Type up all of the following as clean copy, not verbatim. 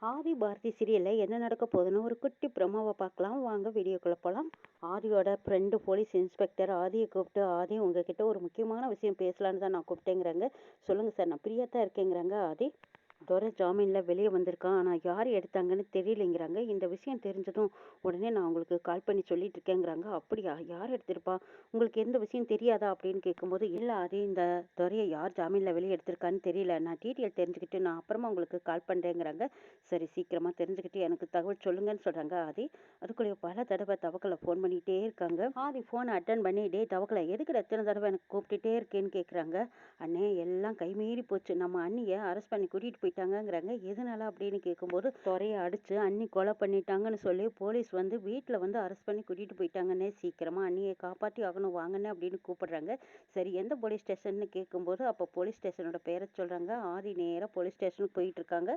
ஆதி பாரதி சீரியலில் என்ன நடக்க போகுதுன்னு ஒரு குட்டி ப்ரோமோவை பார்க்கலாம் வாங்க வீடியோக்குள்ளே போகலாம். ஆதியோட ஃப்ரெண்டு போலீஸ் இன்ஸ்பெக்டர் ஆதியை கூப்பிட்டு, ஆதி உங்ககிட்ட ஒரு முக்கியமான விஷயம் பேசலான்னு தான் நான் கூப்பிட்டேங்கிறாங்க. சொல்லுங்கள் சார், நான் ஃப்ரீயாக தான் இருக்கேங்கிறாங்க. ஆதி துரை ஜாமீனில் வெளியே வந்திருக்கான், ஆனால் யார் எடுத்தாங்கன்னு தெரியலைங்கிறாங்க. இந்த விஷயம் தெரிஞ்சதும் உடனே நான் உங்களுக்கு கால் பண்ணி சொல்லிட்டு இருக்கேங்கிறாங்க. அப்படியா, யார் எடுத்திருப்பா, உங்களுக்கு எந்த விஷயம் தெரியாதா அப்படின்னு கேட்கும்போது, இல்லை ஆதி, இந்த துரையை யார் ஜாமீனில் வெளியே எடுத்திருக்கான்னு தெரியல, நான் டீட்டெயில் தெரிஞ்சுக்கிட்டு நான் அப்புறமா உங்களுக்கு கால் பண்ணுறேங்கிறாங்க. சரி, சீக்கிரமாக தெரிஞ்சுக்கிட்டு எனக்கு தகவல் சொல்லுங்கன்னு சொல்கிறாங்க ஆதி. அதுக்குள்ளேயே பல தடவை தவக்கலை ஃபோன் பண்ணிகிட்டே இருக்காங்க. ஆதி ஃபோனை அட்டன் பண்ணி, டே தவக்கலை, எதுக்கு எத்தனை தடவை எனக்கு கூப்பிட்டுட்டே இருக்கேன்னு கேட்குறாங்க. அண்ணே, எல்லாம் கைமீறி போச்சு, நம்ம அண்ணியை அரெஸ்ட் பண்ணி கூட்டிகிட்டு போயிட்டாங்கங்கிறாங்க. எதனால அப்படின்னு கேட்கும்போது, துறையை அடித்து அண்ணி கொலை பண்ணிட்டாங்கன்னு சொல்லி போலீஸ் வந்து வீட்டில் வந்து அரெஸ்ட் பண்ணி கூட்டிகிட்டு போயிட்டாங்கன்னே, சீக்கிரமாக அண்ணியை காப்பாற்றி ஆகணும் வாங்கன்னு அப்படின்னு கூப்பிடுறாங்க. சரி, எந்த போலீஸ் ஸ்டேஷன்னு கேட்கும்போது, அப்போ போலீஸ் ஸ்டேஷனோட பேரை சொல்கிறாங்க. ஆதி நேராக போலீஸ் ஸ்டேஷனுக்கு போயிட்டு இருக்காங்க.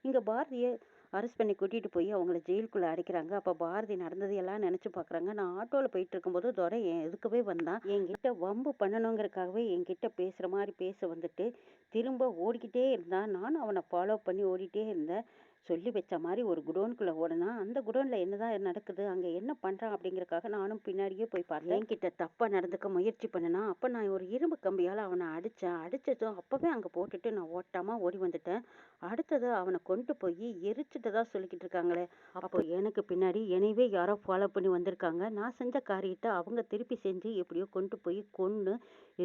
இங்கே பாரதியை அரெஸ்ட் பண்ணி கூட்டிகிட்டு போய் அவங்கள ஜெயிலுக்குள்ளே அடைக்கிறாங்க. அப்போ பாரதி நடந்தது எல்லாம் நினச்சி பார்க்குறாங்க. நான் ஆட்டோவில் போயிட்டு இருக்கும்போது துரை எதுக்கவே வந்தான், என்கிட்ட வம்பு பண்ணணுங்கிறதுக்காகவே என்கிட்ட பேசுகிற மாதிரி பேச வந்துட்டு திரும்ப ஓடிக்கிட்டே இருந்தான். நானும் அவனை ஃபாலோ பண்ணி ஓடிட்டே இருந்தேன். சொல்லி வச்ச மாதிரி ஒரு குடோனுக்குள்ளே ஓடினா, அந்த குடோனில் என்னதான் நடக்குது, அங்கே என்ன பண்ணுறான் அப்படிங்கிறக்காக நானும் பின்னாடியே போய் பார்த்தேன். என்கிட்ட தப்பாக நடந்துக்க முயற்சி பண்ணினா, அப்போ நான் ஒரு இரும்பு கம்பியால் அவனை அடித்ததும் அப்போவே அங்கே போட்டுட்டு நான் ஓட்டாமல் ஓடி வந்துட்டேன். அடுத்தது அவனை கொண்டு போய் எரிச்சிட்டதா சொல்லிக்கிட்டு இருக்காங்களே. அப்போ எனக்கு பின்னாடி என்னையவே யாரோ ஃபாலோ பண்ணி வந்திருக்காங்க. நான் செஞ்ச காரியத்தை அவங்க திருப்பி செஞ்சு எப்படியோ கொண்டு போய் கொன்று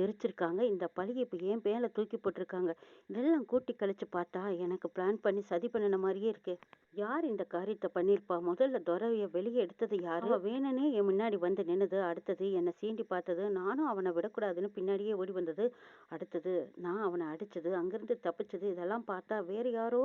எரிச்சிருக்காங்க. இந்த பழியை இப்போ என் மேலே தூக்கி போட்டிருக்காங்க. இதெல்லாம் கூட்டி கழிச்சு பார்த்தா எனக்கு பிளான் பண்ணி சதி பண்ணின மாதிரியே இருக்கு. யார் இந்த காரியத்தை பண்ணியிருப்பா? முதல்ல துரையை வெளியே எடுத்தது யாரு? அவன் வேணுனே என் முன்னாடி வந்து நின்னது. அடுத்தது என்னை சீண்டி பார்த்தது. நானும் அவனை விடக்கூடாதுன்னு பின்னாடியே ஓடி வந்தது. அடுத்தது நான் அவனை அடிச்சது, அங்கிருந்து தப்பிச்சது. இதெல்லாம் பார்த்தா வேற யாரோ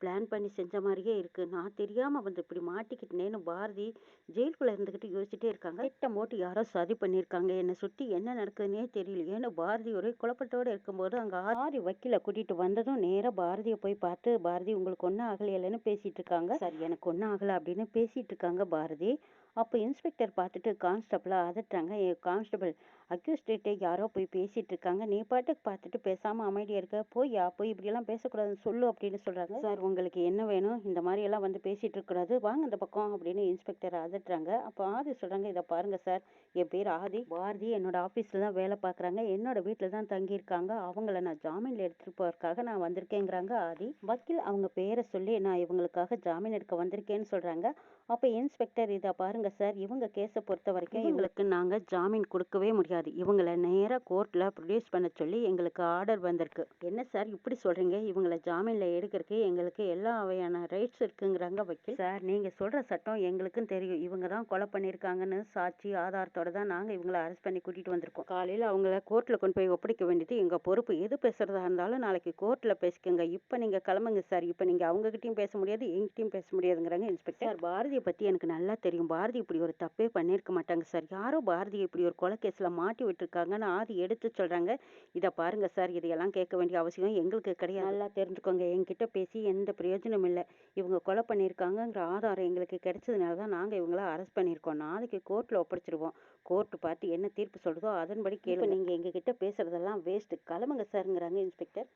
பிளான் பண்ணி செஞ்ச மாதிரியே இருக்கு. நான் தெரியாம வந்து இப்படி மாட்டிக்கிட்டேன்னு பாரதி ஜெயிலுக்குள்ள இருந்துகிட்டு யோசிச்சுட்டே இருக்காங்க. திட்டம் போட்டு யாரோ சதி பண்ணியிருக்காங்க. என்னை சுற்றி என்ன நடக்குதுன்னே தெரியலையேன்னு பாரதி ஒரே குழப்பத்தோடு இருக்கும்போது அங்கே ஆதி வக்கீலை கூட்டிட்டு வந்ததும் நேராக பாரதியை போய் பார்த்து, பாரதி உங்களுக்கு ஒன்றும் ஆகலையிலன்னு பேசிட்டு இருக்காங்க. சரி, எனக்கு ஒன்றும் ஆகலை அப்படின்னு பேசிட்டு இருக்காங்க பாரதி. அப்போ இன்ஸ்பெக்டர் பார்த்துட்டு கான்ஸ்டபிளாக அதட்டுறாங்க. கான்ஸ்டபிள், அக்யூஸ்டேட்டை யாரோ போய் பேசிட்டு இருக்காங்க, நீ பாட்டுக்கு பார்த்துட்டு பேசாமல் அமைதியாக இருக்க, போய் இப்படியெல்லாம் பேசக்கூடாதுன்னு சொல்லு அப்படின்னு சொல்கிறாங்க. சார், உங்களுக்கு என்ன வேணும்? இந்த மாதிரியெல்லாம் வந்து பேசிகிட்டு இருக்கக்கூடாது, வாங்க இந்த பக்கம் அப்படின்னு இன்ஸ்பெக்டர் அதட்டுறாங்க. அப்போ ஆதி சொல்கிறாங்க, இதை பாருங்கள் சார், என் பேர் ஆதி, பாரதி என்னோட ஆஃபீஸில் தான் வேலை பார்க்குறாங்க, என்னோட வீட்டில் தான் தங்கியிருக்காங்க, அவங்கள நான் ஜாமீனில் எடுத்துகிட்டு போகிறதுக்காக நான் வந்திருக்கேங்கிறாங்க ஆதி. வக்கீல் அவங்க பேரை சொல்லி நான் இவங்களுக்காக ஜாமீன் எடுக்க வந்திருக்கேன்னு சொல்கிறாங்க. அப்போ இன்ஸ்பெக்டர், இதை பாருங்க சார், இவங்க கேஸை பொறுத்த வரைக்கும் இவங்களுக்கு நாங்கள் ஜாமீன் கொடுக்கவே முடியாது, இவங்களை நேராக கோர்ட்டில் ப்ரொடியூஸ் பண்ண சொல்லி எங்களுக்கு ஆர்டர் வந்திருக்கு. என்ன சார் இப்படி சொல்கிறீங்க? இவங்களை ஜாமீனில் எடுக்கிறதுக்கு எங்களுக்கு எல்லா வகையான ரைட்ஸ் இருக்குங்கிறாங்க வக்கீல். சார், நீங்கள் சொல்கிற சட்டம் எங்களுக்கும் தெரியும், இவங்க தான் கொலை பண்ணியிருக்காங்கன்னு சாட்சி ஆதாரத்தோடு தான் நாங்கள் இவங்களை அரெஸ்ட் பண்ணி கூட்டிகிட்டு வந்திருக்கோம். காலையில் அவங்கள கோர்ட்டில் கொண்டு போய் ஒப்படைக்க வேண்டியது எங்கள் பொறுப்பு. எது பேசுகிறதா இருந்தாலும் நாளைக்கு கோர்ட்டில் பேசிக்கோங்க, இப்போ நீங்கள் கிளம்புங்க சார், இப்போ நீங்கள் அவங்ககிட்டையும் பேச முடியாது, எங்கிட்டையும் பேச முடியாதுங்கிறாங்க இன்ஸ்பெக்டர். சார், பாரதியை பற்றி எனக்கு நல்லா தெரியும், பாரதி இப்படி ஒரு தப்பே பண்ணியிருக்க மாட்டாங்க சார், யாரோ பாரதியை இப்படி ஒரு கொலை கேஸில் மாட்டி விட்டுருக்காங்கன்னு ஆதி எடுத்து சொல்கிறாங்க. இதை பாருங்க சார், இதையெல்லாம் கேட்க வேண்டிய அவசியம் எங்களுக்கு கிடையாது, நல்லா தெரிஞ்சுக்கோங்க, என்கிட்ட பேசி எந்த பிரயோஜனம் இல்லை, இவங்க கொலை பண்ணியிருக்காங்கங்கிற ஆதாரம் எங்களுக்கு கிடைச்சதுனால தான் நாங்கள் இவங்கள அரெஸ்ட் பண்ணியிருக்கோம், நாளைக்கு கோர்ட்டில் ஒப்படைச்சிருவோம், கோர்ட்டு பார்த்து என்ன தீர்ப்பு சொல்கிறதோ அதன்படி கேள்வி, நீங்கள் எங்ககிட்ட பேசுகிறதெல்லாம் வேஸ்ட்டு, கிளம்புங்க சாருங்கிறாங்க இன்ஸ்பெக்டர்.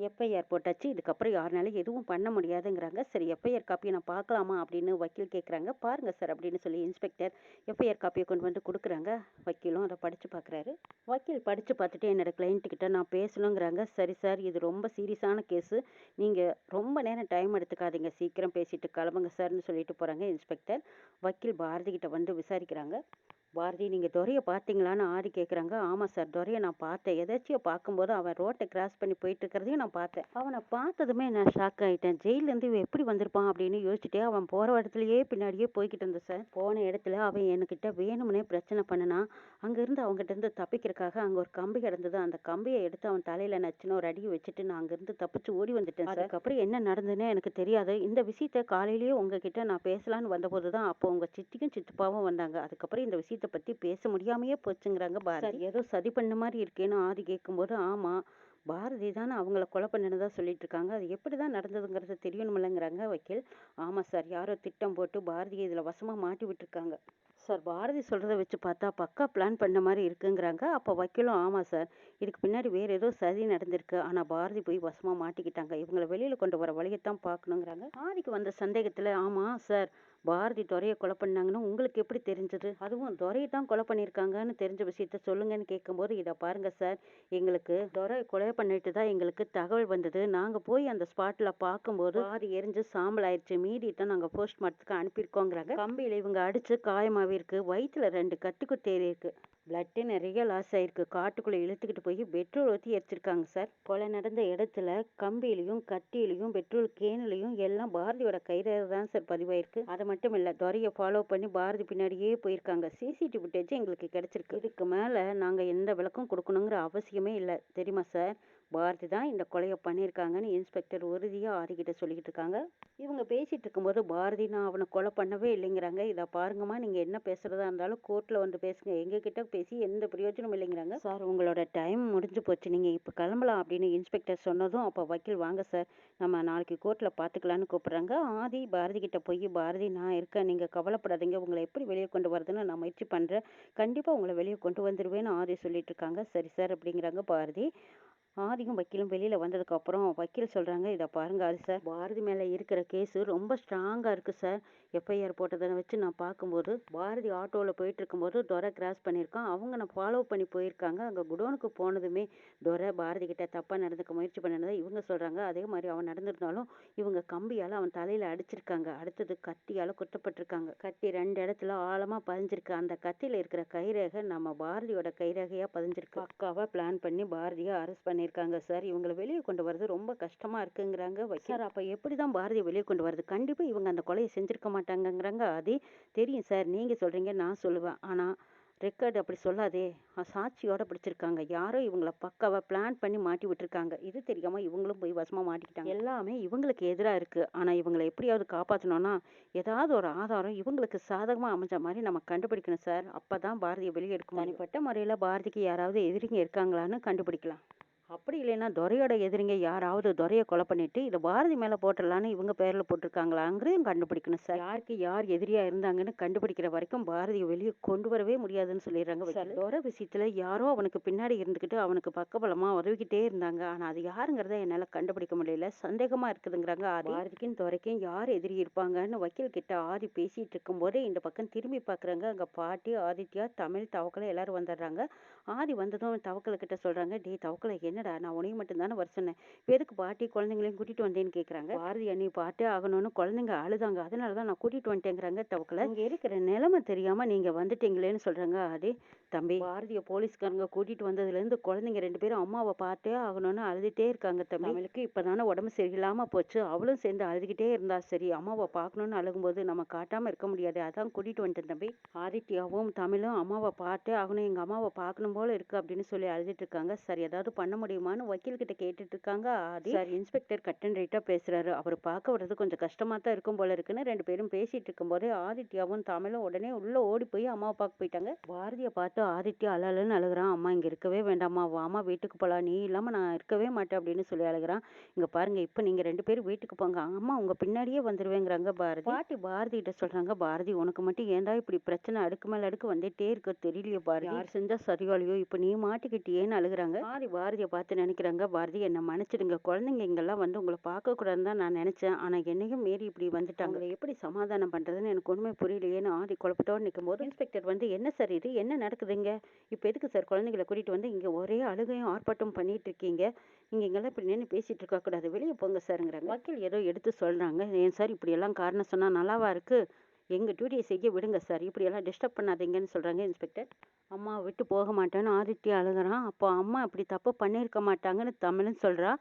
எஃப்ஐஆர் போட்டாச்சு, இதுக்கப்புறம் யாருனாலும் எதுவும் பண்ண முடியாதுங்கிறாங்க. சரி, எஃப்ஐஆர் காப்பியை நான் பார்க்கலாமா அப்படின்னு வக்கீல் கேட்குறாங்க. பாருங்க சார் அப்படின்னு சொல்லி இன்ஸ்பெக்டர் எஃப்ஐஆர் காப்பியை கொண்டு வந்து கொடுக்குறாங்க. வக்கீலும் அதை படித்து பார்க்குறாரு. வக்கீல் படித்து பார்த்துட்டு என்னோட கிளைண்ட்டுக்கிட்ட நான் பேசணுங்கிறாங்க. சரி சார், இது ரொம்ப சீரியஸான கேஸு, நீங்கள் ரொம்ப நேரம் டைம் எடுத்துக்காதீங்க, சீக்கிரம் பேசிட்டு கிளம்புங்க சார்னு சொல்லிட்டு போகிறாங்க இன்ஸ்பெக்டர். வக்கீல் பாரதி கிட்ட வந்து விசாரிக்கிறாங்க. பாரதி, நீங்கள் துரையை பார்த்தீங்களான்னு ஆதி கேட்குறாங்க. ஆமாம் சார், துரையை நான் பார்த்தேன், எதாச்சியும் பார்க்கும்போது அவன் ரோட்டை கிராஸ் பண்ணி போயிட்டு இருக்கிறதையும் நான் பார்த்தேன், அவனை பார்த்ததுமே நான் ஷாக் ஆகிட்டேன், ஜெயிலேருந்து இவன் எப்படி வந்திருப்பான் அப்படின்னு யோசிச்சுட்டே அவன் போகிற இடத்துலையே பின்னாடியே போய்கிட்டு இருந்தேன் சார். போன இடத்துல அவன் என்கிட்ட வேணும்னே பிரச்சனை பண்ணினான், அங்கேருந்து அவங்ககிட்ட தப்பிக்கிறதுக்காக அங்கே ஒரு கம்பி கிடந்தது, அந்த கம்பியை எடுத்து அவன் தலையில் நச்சுன்னு ஒரு அடியை வச்சுட்டு நான் அங்கேருந்து தப்பிச்சு ஓடி வந்துட்டேன் சார். அதுக்கப்புறம் என்ன நடந்ததுன்னு எனக்கு தெரியாது, இந்த விஷயத்த காலையிலேயே உங்ககிட்ட நான் பேசலான்னு வந்தபோது தான் அப்போ உங்கள் சித்திக்கும் சித்தப்பாவும் வந்தாங்க, அதுக்கப்புறம் இந்த விஷயத்தை பற்றி பேச முடியாமையே போச்சுங்கிறாங்க பாரதி. ஏதோ சதி பண்ண மாதிரி இருக்கேன்னு ஆதி கேட்கும்போது, ஆமாம், பாரதி தானே அவங்கள கொலை பண்ணினதா சொல்லிட்டு இருக்காங்க, அது எப்படி தான் நடந்ததுங்கிறது தெரியணுமில்லைங்கிறாங்க வக்கீல். ஆமாம் சார், யாரோ திட்டம் போட்டு பாரதியை இதில் வசமாக மாட்டி விட்டுருக்காங்க. சார் பாரதி சொல்கிறத வச்சு பார்த்தா பக்கா பிளான் பண்ண மாதிரி இருக்குங்கிறாங்க. அப்போ வக்கீலும் ஆமாம் சார், இதுக்கு பின்னாடி வேறு ஏதோ சதி நடந்திருக்கு. ஆனால் பாரதி போய் வசமாக மாட்டிக்கிட்டாங்க. இவங்களை வெளியில் கொண்டு வர வழியைத்தான் பார்க்கணுங்கிறாங்க. ஆதிக்கு வந்த சந்தேகத்தில் ஆமாம் சார், பாரதி துரையை கொலை பண்ணாங்கன்னு உங்களுக்கு எப்படி தெரிஞ்சது? அதுவும் துரையை தான் கொலை பண்ணியிருக்காங்கன்னு தெரிஞ்ச விஷயத்த சொல்லுங்கன்னு கேட்கும்போது, இதை பாருங்க சார், எங்களுக்கு துரை கொலை பண்ணிட்டு தான் எங்களுக்கு தகவல் வந்தது. நாங்கள் போய் அந்த ஸ்பாட்டில் பார்க்கும்போது பாதி எரிஞ்சு சாம்பல் ஆயிடுச்சு. மீதியை நாங்கள் போஸ்ட்மார்ட்டத்துக்கு அனுப்பியிருக்கோங்கிறாங்க. கம்பியில் இவங்க அடித்து காயமாகவே இருக்கு. வயிற்றுல 2 கட்டுக்குத்தேறி இருக்கு. பிளட்டு நிறைய லாஸ் ஆயிருக்கு. காட்டுக்குள்ளே இழுத்துக்கிட்டு போய் பெட்ரோல் ஊற்றி எரிச்சிருக்காங்க சார். கொலை நடந்த இடத்துல கம்பியிலையும் கட்டியிலையும் பெட்ரோல் கேனிலையும் எல்லாம் பாரதியோட கைரேகை தான் சார் பதிவாயிருக்கு. அது மட்டும் இல்லை, துரையை ஃபாலோ பண்ணி பாரதி பின்னாடியே போயிருக்காங்க. சிசிடிவி ஃபுட்டேஜ் எங்களுக்கு கிடைச்சிருக்கு. இதுக்கு மேலே நாங்கள் எந்த விளக்கம் கொடுக்கணுங்கிற அவசியமே இல்லை தெரியுமா சார். பாரதி தான் இந்த கொலையை பண்ணியிருக்காங்கன்னு இன்ஸ்பெக்டர் உறுதியாக ஆதிக்கிட்ட சொல்லிக்கிட்டு இருக்காங்க. இவங்க பேசிகிட்டு இருக்கும்போது பாரதி நான் அவனை கொலை பண்ணவே இல்லைங்கிறாங்க. இதை பாருங்கம்மா, நீங்கள் என்ன பேசுகிறதா இருந்தாலும் கோர்ட்டில் வந்து பேசுங்க, எங்ககிட்ட பேசி எந்த பிரயோஜனம் இல்லைங்கிறாங்க. சார் உங்களோட டைம் முடிஞ்சு போச்சு, நீங்கள் இப்போ கிளம்பலாம் அப்படின்னு இன்ஸ்பெக்டர் சொன்னதும் அப்போ வக்கீல் வாங்க சார், நம்ம நாளைக்கு கோர்ட்டில் பார்த்துக்கலான்னு கூப்பிட்றாங்க. ஆதி பாரதி கிட்ட போய் பாரதி நான் இருக்கேன், நீங்கள் கவலைப்படாதீங்க, உங்களை எப்படி வெளியே கொண்டு வரதுன்னு நான் முயற்சி பண்ணுறேன், கண்டிப்பாக உங்களை வெளியே கொண்டு வந்துடுவேன்னு ஆதி சொல்லிட்டு இருக்காங்க. சரி சார் அப்படிங்கிறாங்க பாரதி. ஆதியும் வக்கீலும் வெளியில் வந்ததுக்கப்புறம் வக்கீல் சொல்கிறாங்க, இதை பாருங்க ஆதி சார், பாரதி மேலே இருக்கிற கேஸு ரொம்ப ஸ்ட்ராங்காக இருக்குது சார். எஃப்ஐஆர் போட்டதை வச்சு நான் பார்க்கும்போது பாரதி ஆட்டோவில் போயிட்டு இருக்கும்போது துரை கிராஸ் பண்ணியிருக்கான். அவங்க நான் ஃபாலோ பண்ணி போயிருக்காங்க. அங்கே குடோனுக்கு போனதுமே துரை பாரதி கிட்ட தப்பாக நடந்துக்க முயற்சி பண்ணினதை இவங்க சொல்கிறாங்க. அதே மாதிரி அவன் நடந்திருந்தாலும் இவங்க கம்பியால் அவன் தலையில் அடிச்சிருக்காங்க. அடுத்தது கத்தியால் குத்தப்பட்டிருக்காங்க. கத்தி 2 இடத்துல ஆழமாக பதிஞ்சிருக்கு. அந்த கத்தியில் இருக்கிற கைரேகை நம்ம பாரதியோட கைரேகையாக பதிஞ்சிருக்கு. பக்காவாக பிளான் பண்ணி பாரதியை அரெஸ்ட் பண்ணியிருக்காங்க சார். இவங்களை வெளியே கொண்டு வரது ரொம்ப கஷ்டமாக இருக்குங்கிறாங்க சார். அப்போ எப்படி தான் பாரதியை வெளியே கொண்டு வரது? கண்டிப்பாக இவங்க அந்த கொலையை செஞ்சுருக்க மாட்டாங்கங்கிறாங்க. அது தெரியும் சார், நீங்கள் சொல்கிறீங்க, நான் சொல்லுவேன், ஆனால் ரெக்கார்டு அப்படி சொல்லாதே. சாட்சியோட பிடிச்சிருக்காங்க. யாரோ இவங்கள பக்காவாக பிளான் பண்ணி மாட்டி விட்டுருக்காங்க. இது தெரியாமல் இவங்களும் போய் வசமாக மாட்டிக்கிட்டாங்க. எல்லாமே இவங்களுக்கு எதிராக இருக்குது. ஆனால் இவங்களை எப்படியாவது காப்பாற்றணும்னா ஏதாவது ஒரு ஆதாரம் இவங்களுக்கு சாதகமாக அமைஞ்ச மாதிரி நம்ம கண்டுபிடிக்கணும் சார். அப்போ தான் பாரதியை வெளியே எடுக்கணும். தனிப்பட்ட முறையில் பாரதிக்கு யாராவது எதிரிங்க இருக்காங்களான்னு கண்டுபிடிக்கலாம். அப்படி இல்லைன்னா துரையோட எதிரிங்க யாராவது துரையை கொலை பண்ணிட்டு இதை பாரதி மேலே போட்டுடலான்னு இவங்க பேரில் போட்டிருக்காங்களாங்கிறதையும் கண்டுபிடிக்கணும் சார். யாருக்கு யார் எதிரியாக இருந்தாங்கன்னு கண்டுபிடிக்கிற வரைக்கும் பாரதியை வெளியே கொண்டு வரவே முடியாதுன்னு சொல்லிடுறாங்க சார். துரை விஷயத்தில் யாரோ அவனுக்கு பின்னாடி இருந்துக்கிட்டு அவனுக்கு பக்கபலமாக உதவிக்கிட்டே இருந்தாங்க. ஆனால் அது யாருங்கிறத என்னால் கண்டுபிடிக்க முடியல, சந்தேகமாக இருக்குதுங்கிறாங்க. பாரதிக்கும் துரைக்கும் யார் எதிரி இருப்பாங்கன்னு வக்கீல் கிட்ட ஆதி பேசிகிட்டு இருக்கும்போதே இந்த பக்கம் திரும்பி பார்க்குறாங்க. அங்கே பாட்டி, ஆதித்யா, தமிழ், தவக்கலை எல்லாரும் வந்துடுறாங்க. ஆதி வந்ததும் தவக்கலை கிட்ட சொல்கிறாங்க, டே தவக்கலை, என்னடா நான் உனையும் மட்டும்தானே வர சொன்னேன், எதுக்கு பாட்டி குழந்தைங்களையும் கூட்டிகிட்டு வந்தேன்னு கேட்குறாங்க. பாரதி அண்ணி பார்த்தே ஆகணும்னு குழந்தைங்க அழுதாங்க, அதனால தான் நான் கூட்டிகிட்டு வந்துட்டேங்கிறாங்க தவக்கலை. இங்கே இருக்கிற நிலைமை தெரியாமல் நீங்கள் வந்துட்டீங்களேன்னு சொல்கிறாங்க ஆதி. தம்பி, பாரதியை போலீஸ்காரங்க கூட்டிகிட்டு வந்ததுலேருந்து குழந்தைங்க 2 பேரும் அம்மாவை பார்த்தே ஆகணும்னு அழுதுகிட்டே இருக்காங்க தம்பி. அவளுக்கு இப்போ தானே உடம்பு சரியில்லாமல் போச்சு, அவளும் சேர்ந்து அழுதுகிட்டே இருந்தா சரி, அம்மாவை பார்க்கணுன்னு அழுகும்போது நம்ம காட்டாமல் இருக்க முடியாது, அதான் கூட்டிகிட்டு வந்துட்டேன் தம்பி. ஆதித்யாவும் தமிழும் அம்மாவை பார்த்தே ஆகணும், எங்கள் அம்மாவை பார்க்கணும் போல இருக்குது அப்படின்னு சொல்லி அழுதுட்டு இருக்காங்க. சரி, ஏதாவது பண்ண முடியுமான்னு வக்கீல் கிட்ட கேட்டுட்டு இருக்காங்க ஆதி. சார், இன்ஸ்பெக்டர் கட் அண்ட் ரைட்டாக பேசுகிறாரு, அவர் பார்க்க வர்றது கொஞ்சம் கஷ்டமாக தான் இருக்கும் போல இருக்குன்னு 2 பேரும் பேசிகிட்டு இருக்கும்போதே ஆதித்யாவும் தமிழும் உடனே உள்ளே ஓடி போய் அம்மாவை பார்க்க போயிட்டாங்க. பாரதியை பார்த்து ஆதித்யா அழலன்னு அழுகிறான். அம்மா இங்கே இருக்கவே வேண்டாம்மா, வாமா வீட்டுக்கு போகலாம், நீ இல்லாமல் நான் இருக்கவே மாட்டேன் அப்படின்னு சொல்லி அழுகிறான். இங்கே பாருங்க, இப்போ நீங்கள் 2 பேரும் வீட்டுக்கு போங்க, அம்மா உங்கள் பின்னாடியே வந்துடுவேங்கிறாங்க பாரதி. பாட்டி பாரதி கிட்ட சொல்கிறாங்க, பாரதி உனக்கு மட்டும் ஏன்டா இப்படி பிரச்சனை அடுக்கு மேலே அடுக்கு வந்துட்டே இருக்க தெரியலையோ பாரதி, யார் செஞ்சா சரியாலையோ, இப்போ நீ மாட்டிக்கிட்டியேன்னு அழுகிறாங்க. பாரதியை பார்த்து நினைக்கிறாங்க, பாரதி என்னை மன்னிச்சிடுங்க, குழந்தைங்க இங்கெல்லாம் வந்து உங்களை பார்க்கக்கூடாதுன்னு தான் நான் நினச்சேன், ஆனால் என்னையும் மீறி இப்படி வந்துட்டாங்க, எப்படி சமாதானம் பண்ணுறதுன்னு எனக்கு ஒன்றுமே புரியலையேன்னு ஆதி குழப்பத்தோடு நிற்கும் போது இன்ஸ்பெக்டர் வந்து, என்ன சார் இது, என்ன நடக்குதுங்க, இப்போ எதுக்கு சார் குழந்தைங்களை கூட்டிகிட்டு வந்து இங்கே ஒரே அழுகையும் ஆர்ப்பாட்டம் பண்ணிட்டு இருக்கீங்க, நீங்கள் இங்கெல்லாம் இப்படி நின்று பேசிகிட்டு இருக்கக்கூடாது, வெளியே போங்க சாருங்கிறாங்க. வக்கீல் ஏதோ எடுத்து சொல்கிறாங்க. ஏன் சார் இப்படியெல்லாம் காரணம் சொன்னால் நல்லாவா இருக்குது, எங்கள் டியூட்டியை செய்ய விடுங்க சார், இப்படியெல்லாம் டிஸ்டர்ப் பண்ணாதீங்கன்னு சொல்கிறாங்க இன்ஸ்பெக்டர். அம்மா விட்டு போக மாட்டேன்னு ஆதித்யா அழுகிறான். அப்போ அம்மா இப்படி தப்பு பண்ணியிருக்க மாட்டாங்கன்னு தமிழ்னு சொல்கிறா.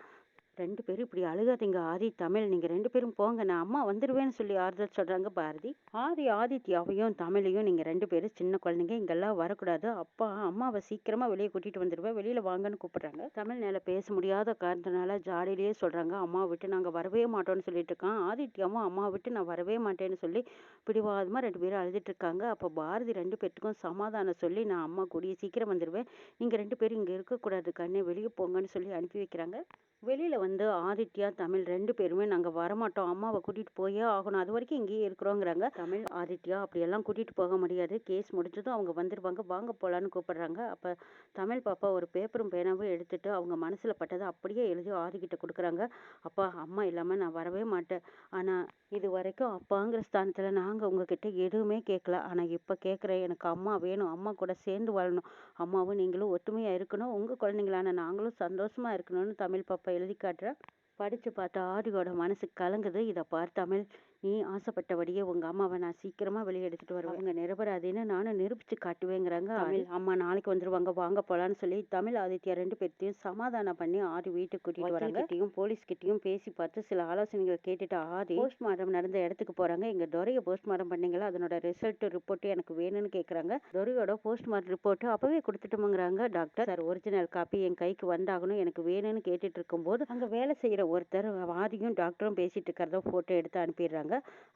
2 பேரும் இப்படி அழுகாதீங்க ஆதி, தமிழ், நீங்கள் 2 பேரும் போங்க, நான் அம்மா வந்துடுவேன்னு சொல்லி ஆறுதல் சொல்கிறாங்க பாரதி. ஆதி ஆதித்யாவையும் தமிழையும், நீங்கள் 2 பேரும் சின்ன குழந்தைங்க, இங்கெல்லாம் வரக்கூடாது, அப்பா அம்மாவை சீக்கிரமாக வெளியே கூட்டிகிட்டு வந்துடுவேன், வெளியில் வாங்கன்னு கூப்பிட்றாங்க. தமிழ் மேலே பேச முடியாத காரணத்தினால ஜாடியிலேயே சொல்கிறாங்க, அம்மாவை விட்டு நாங்கள் வரவே மாட்டோம்னு சொல்லிட்டு இருக்கான். ஆதித்யாவும் அம்மாவை விட்டு நான் வரவே மாட்டேன்னு சொல்லி பிடிவாதமாக 2 பேரும் அழுதுட்டு இருக்காங்க. அப்போ பாரதி 2 பேர்த்துக்கும் சமாதானம் சொல்லி, நான் அம்மா கூடிய சீக்கிரம் வந்துடுவேன், நீங்கள் 2 பேரும் இங்கே இருக்கக்கூடாது கண்ணே, வெளியே போங்கன்னு சொல்லி அனுப்பி வைக்கிறாங்க. வெளியில் வந்து ஆதித்யா, தமிழ் 2 பேருமே நாங்க வரமாட்டோம். அம்மாவ கூட்டிட்டு போயே ஆகணும். அது வரைக்கும் இங்கேயே இருக்கிறோங்கிறாங்க. தமிழ், ஆதித்யா அப்படியெல்லாம் கூட்டிட்டு போக முடியாது. கேஸ் முடிஞ்சதும் அவங்க வந்துருவாங்க. வாங்க போலான்னு கூப்பிடுறாங்க. அப்ப தமிழ் பாப்பா ஒரு பேப்பரும் பேனாவும் எடுத்துட்டு அவங்க மனசுல பட்டத அப்படியே எழுதி ஆதிக்கிட்ட குடுக்குறாங்க. அப்பா, அம்மா இல்லாம நான் வரவே மாட்டேன். ஆனா இதுவரைக்கும் அப்பாங்கிற ஸ்தானத்துல நாங்க உங்ககிட்ட எதுவுமே கேட்கல. ஆனா இப்ப கேட்குறேன். எனக்கு அம்மா வேணும். அம்மா கூட சேர்ந்து வாழணும். அம்மாவும் நீங்களும் ஒற்றுமையா இருக்கணும். உங்க குழந்தைங்களான நாங்களும் சந்தோஷமா இருக்கணும்னு தமிழ் பாப்பா எழுதி காட்டுறா. படிச்சு பார்த்தா ஆதியோட மனசு கலங்குது. இத பார் தமிழ், நீ ஆசைப்பட்டபடியே உங்க அம்மாவை நான் சீக்கிரமா வெளியே எடுத்துட்டு வருவேன். அவங்க நிரபராதின்னு நானும் நிரூபிச்சு காட்டுவேங்கிறாங்க. தமிழ், அம்மா நாளைக்கு வந்துருவாங்க, வாங்க போலான்னு சொல்லி தமிழ், ஆதித்யா 2 பேர்த்தையும் சமாதானம் பண்ணி ஆதி வீட்டுக்கு கூட்டிட்டு வராங்க. போலீஸ் கிட்டையும் பேசி பார்த்து சில ஆலோசனைகள் கேட்டுட்டு ஆதி போஸ்ட்மார்ட்டம் நடந்த இடத்துக்கு போறாங்க. இங்க துரைய போஸ்ட்மார்ட்டம் பண்ணீங்களா, அதனோட ரிசல்ட் ரிப்போர்ட் எனக்கு வேணும்னு கேக்குறாங்க. துரையோட போஸ்ட்மார்ட்டம் ரிப்போர்ட் அப்பவே கொடுத்துட்டோம்ங்கிறாங்க. டாக்டர் சார், ஒரிஜினல் காப்பி என் கைக்கு வந்தாகணும், எனக்கு வேணும்னு கேட்டுட்டு இருக்கும்போது அங்க வேலை செய்யற ஒருத்தர் ஆதியும் டாக்டரும் பேசிட்டு இருக்கிறத போட்டோ எடுத்து அனுப்பிடுறாங்க.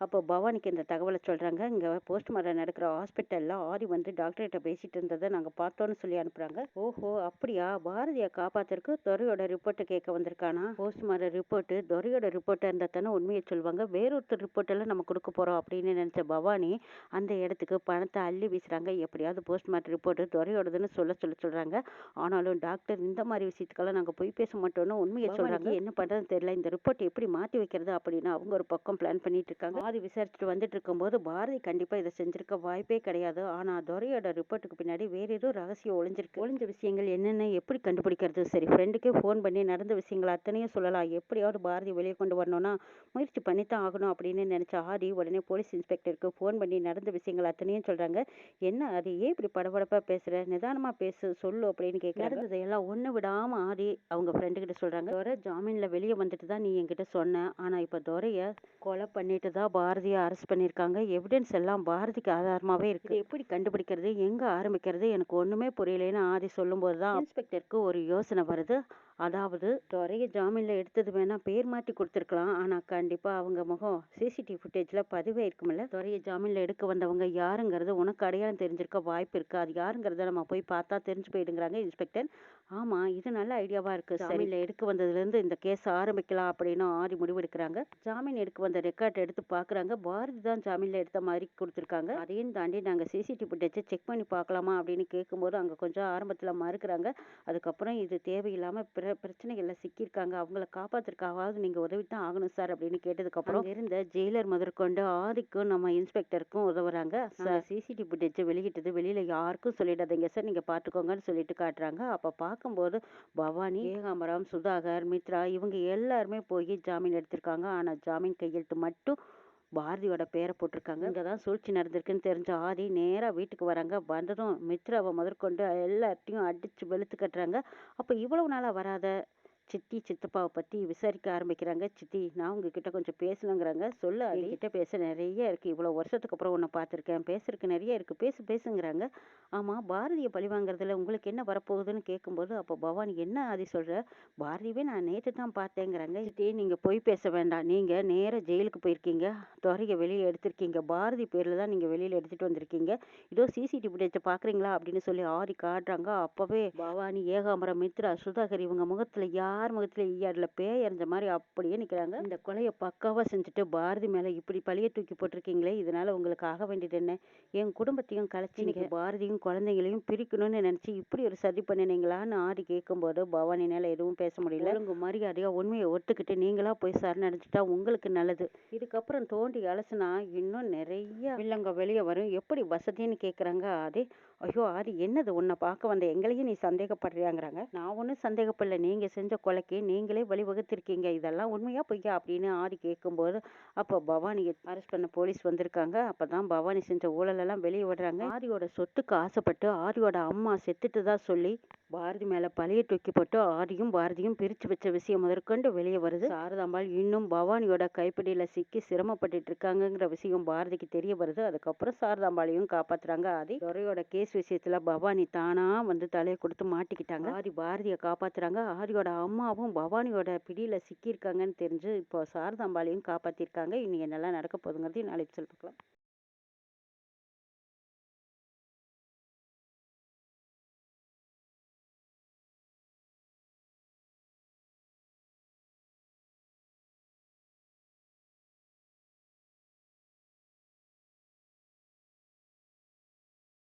அப்போ பவானிக்கு இந்த தகவலை சொல்றாங்க. இங்க போஸ்ட்மார்ட்டம் நடக்கிற ஹாஸ்பிட்டல்ல ஆதி வந்து டாக்டர்கிட்ட பேசிட்டு இருந்ததை நாங்க பார்த்தோம்னு சொல்லி அனுப்புறாங்க. ஓஹோ, அப்படியா? பாரதியை காப்பாத்துறதுக்கு துரையோட ரிப்போர்ட்டை கேட்க வந்திருக்கானா? போஸ்ட்மார்ட்டம் ரிப்போர்ட் துரையோட ரிப்போர்ட்டா இருந்தா தானே உண்மையை சொல்லுவாங்க. வேறொருத்தர் ரிப்போர்ட் எல்லாம் நம்ம கொடுக்க போறோம் அப்படின்னு நினைச்ச பவானி அந்த இடத்துக்கு பணத்தை அள்ளி வீசுறாங்க. எப்படியாவது போஸ்ட்மார்ட்டம் ரிப்போர்ட் துரையோடதுன்னு சொல்றாங்க. ஆனாலும் டாக்டர் இந்த மாதிரி விஷயத்துக்கெல்லாம் நாங்க பொய் பேச மாட்டோம்னு உண்மையை சொல்றாங்க. என்ன பண்றதுன்னு தெரியல. இந்த ரிப்போர்ட் எப்படி மாத்தி வைக்கிறது அப்படின்னு அவங்க ஒரு பக்கம் பிளான் பண்ணிட்டு இருக்காங்க. ஆதி விசாரிச்சுட்டு வந்துட்டு இருக்கும்போது பாரதி கண்டிப்பா இதை செஞ்சிருக்க வாய்ப்பே கிடையாது. ஆனா துரையோட ரிப்போர்ட்டுக்கு பின்னாடி வேற ஏதோ ரகசியம் ஒளிஞ்சிருக்கு. ஒளிஞ்ச விஷயங்கள் என்னென்ன எப்படி கண்டுபிடிக்கிறது? சரி, ஃப்ரெண்டுக்கே ஃபோன் பண்ணி நடந்த விஷயங்கள் அத்தனையும் சொல்லலாம். எப்படியாவது பாரதி வெளியே கொண்டு வரணும்னா முயற்சி பண்ணித்தான் ஆகணும் அப்படின்னு நினைச்ச ஆதி உடனே போலீஸ் இன்ஸ்பெக்டருக்கு ஃபோன் பண்ணி நடந்த விஷயங்கள் அத்தனையும் சொல்றாங்க. என்ன அது, ஏன் இப்படி படபடப்பா பேசுற? நிதானமா பேசு, சொல்லு அப்படின்னு கேட்க நடந்ததையெல்லாம் ஒண்ணு விடாம ஆதி அவங்க ஃப்ரெண்டு கிட்ட சொல்றாங்க. துரை ஜாமீன்ல வெளியே வந்துட்டு தான் நீ என்கிட்ட சொன்ன. ஆனா இப்ப துரைய கொலை பண்ணிட்டு தான் பாரதியை அரெஸ்ட் பண்ணியிருக்காங்க. எவிடன்ஸ் எல்லாம் பாரதிக்கு ஆதாரமாவே இருக்கு. இதை எப்படி கண்டுபிடிக்கிறது, எங்க ஆரம்பிக்கிறது, எனக்கு ஒண்ணுமே புரியலைன்னு ஆதி சொல்லும்போது தான் இன்ஸ்பெக்டருக்கு ஒரு யோசனை வருது. அதாவது துரைய ஜாமீன்ல எடுத்தது வேணா பேர் மாற்றி கொடுத்துருக்கலாம். ஆனா கண்டிப்பா அவங்க முகம் சிசிடிவி ஃபுட்டேஜ்ல பதிவே இருக்கும்ல. துரைய ஜாமீன்ல எடுக்க வந்தவங்க யாருங்கிறது உனக்கு அடையாளம் தெரிஞ்சிருக்க வாய்ப்பு இருக்கு. அது யாருங்கிறத நம்ம போய் பார்த்தா தெரிஞ்சு போயிடுங்கிறாங்க இன்ஸ்பெக்டர். ஆமா, இது நல்ல ஐடியாவா இருக்கு. ஜாமீன்ல எடுக்க வந்ததுல இருந்து இந்த கேஸ் ஆரம்பிக்கலாம் அப்படின்னு ஆதி முடிவெடுக்கிறாங்க. ஜாமீன் எடுக்க வந்த ரெக்கார்ட் எடுத்து பாக்குறாங்க. பாரதி தான் ஜாமீன்ல எடுத்த மாதிரி கொடுத்துருக்காங்க. அதையும் தாண்டி நாங்க சிசிடிவி ஃபுட்டேஜ் செக் பண்ணி பார்க்கலாமா அப்படின்னு கேட்கும்போது அங்க கொஞ்சம் ஆரம்பத்துல மறுக்கிறாங்க. அதுக்கப்புறம் இது தேவையில்லாம பிரச்சனைகள்ல சிக்கியிருக்காங்க. அவங்கள காப்பாத்துறதுக்காவது நீங்க உதவித்தான் ஆகணும் சார் அப்படின்னு கேட்டதுக்கு அப்புறம் இருந்த ஜெயிலர் முதற்கொண்டு ஆதிக்கும் நம்ம இன்ஸ்பெக்டருக்கும் உதவுறாங்க. சிசிடிவி ஃபுட்டேஜ் வெளியிட்டது வெளியில யாருக்கும் சொல்லிடாதீங்க சார், நீங்க பாத்துக்கோங்கன்னு சொல்லிட்டு காட்டுறாங்க. அப்ப பார்க்கும்போது பவானி, ஏகாம்பரம், சுதாகர், மித்ரா இவங்க எல்லாருமே போய் ஜாமீன் எடுத்திருக்காங்க. ஆனா ஜாமீன் கையெழுத்து மட்டும் பாரதியோட பேரை போட்டிருக்காங்க. இங்கதான் சூழ்ச்சி நடந்திருக்குன்னு தெரிஞ்ச ஆதி நேரா வீட்டுக்கு வராங்க. வந்ததும் மித்ராவை முதற்கொண்டு எல்லாத்தையும் அடிச்சு வெளுத்து கட்டுறாங்க. அப்ப இவ்வளவு நாளா வராத சித்தி, சித்தப்பாவை பத்தி விசாரிக்க ஆரம்பிக்கிறாங்க. சித்தி, நான் உங்ககிட்ட கொஞ்சம் பேசணுங்கிறாங்க. சொல்லு, என்கிட்ட பேச நிறைய இருக்கு. இவ்வளவு வருஷத்துக்கு அப்புறம் உன்னை பார்த்திருக்கேன், பேசுறதுக்கு நிறைய இருக்கு, பேசுங்கிறாங்க. ஆமா, பாரதியை பழி வாங்குறதுல உங்களுக்கு என்ன வரப்போகுதுன்னு கேட்கும்போது அப்போ பவானி, என்ன ஆதி சொல்ற? பாரதியவே நான் நேற்று தான் பார்த்தேங்கிறாங்க. சித்தி, நீங்க பொய் பேச வேண்டாம். நீங்க நேர ஜெயிலுக்கு போயிருக்கீங்க, துறைய வெளியே எடுத்திருக்கீங்க, பாரதி பேர்ல தான் நீங்க வெளியில எடுத்துட்டு வந்திருக்கீங்க. இதோ சிசிடிவி ஃபுட்டேஜ் பாக்குறீங்களா அப்படின்னு சொல்லி ஆதி காட்டுறாங்க. அப்பவே பவானி, ஏகாம்பரம், மித்ரா, சுதாகர் இவங்க முகத்துல யார் முகத்துல ஈயாடுல பேய் எறிஞ்ச மாதிரி அப்படியே நிக்கிறாங்க. இந்த கொலையை பக்காவா செஞ்சுட்டு பாரதி மேல இப்படி பழிய தூக்கி போட்டிருக்கீங்களே, இதனால உங்களுக்கு ஆக வேண்டியது என்ன? என் குடும்பத்தையும் கலைச்சிங்க, பாரதியும் குழந்தைகளையும் பிரிக்கணும்னு நினைச்சு இப்படி ஒரு சதி பண்ணினீங்களான்னு ஆதி கேட்கும்போது பவானினால எதுவும் பேச முடியல. ஒழுங்கு மரியாதையா உண்மையை ஒத்துக்கிட்டு நீங்களா போய் சரணடைஞ்சிட்டா உங்களுக்கு நல்லது. இதுக்கப்புறம் தோண்டி அலசுனா இன்னும் நிறைய வில்லங்க வெளியே வரும். எப்படி வசதின்னு கேட்குறாங்க ஆதி. ஐயோ ஆதி, என்னது, உன்னை பார்க்க வந்த எங்களையும் நீ சந்தேகப்படுறியாங்கிறாங்க. நான் ஒன்றும் சந்தேகப்படல, நீங்க செஞ்ச கொலைக்கு நீங்களே வழிவகுத்திருக்கீங்க, இதெல்லாம் உண்மையா பொய்யா அப்படின்னு ஆதி கேட்கும்போது அப்போ பவானியை அரெஸ்ட் பண்ண போலீஸ் வந்திருக்காங்க. அப்பதான் பவானி செஞ்ச ஊழலெல்லாம் வெளியே விடுறாங்க. ஆதியோட சொத்துக்கு ஆசைப்பட்டு ஆதியோட அம்மா செத்துட்டு தான் சொல்லி பாரதி மேல பழைய தூக்கி போட்டு ஆதியும் பாரதியும் பிரிச்சு வச்ச விஷயம் முதற்கொண்டு வெளியே வருது. சாரதாம்பாள் இன்னும் பவானியோட கைப்பிடியில சிக்கி சிரமப்பட்டுட்டு இருக்காங்கிற விஷயம் பாரதிக்கு தெரிய வருது. அதுக்கப்புறம் சாரதாம்பாளையும் காப்பாத்துறாங்க ஆதி. துரையோட கேஸ் விஷயத்துல பவானி தானா வந்து தலையை கொடுத்து மாட்டிக்கிட்டாங்க. ஆதி பாரதியை காப்பாத்துறாங்க. ஆதியோட அம்மாவும் பவானியோட பிடியில சிக்கி இருக்காங்கன்னு தெரிஞ்சு இப்போ சாரதாம்பாளையும் காப்பாத்திருக்காங்க. இனி என்னெல்லாம் நடக்க போகுதுங்கிறது நாளைக்கு சொல்லிருக்கலாம்.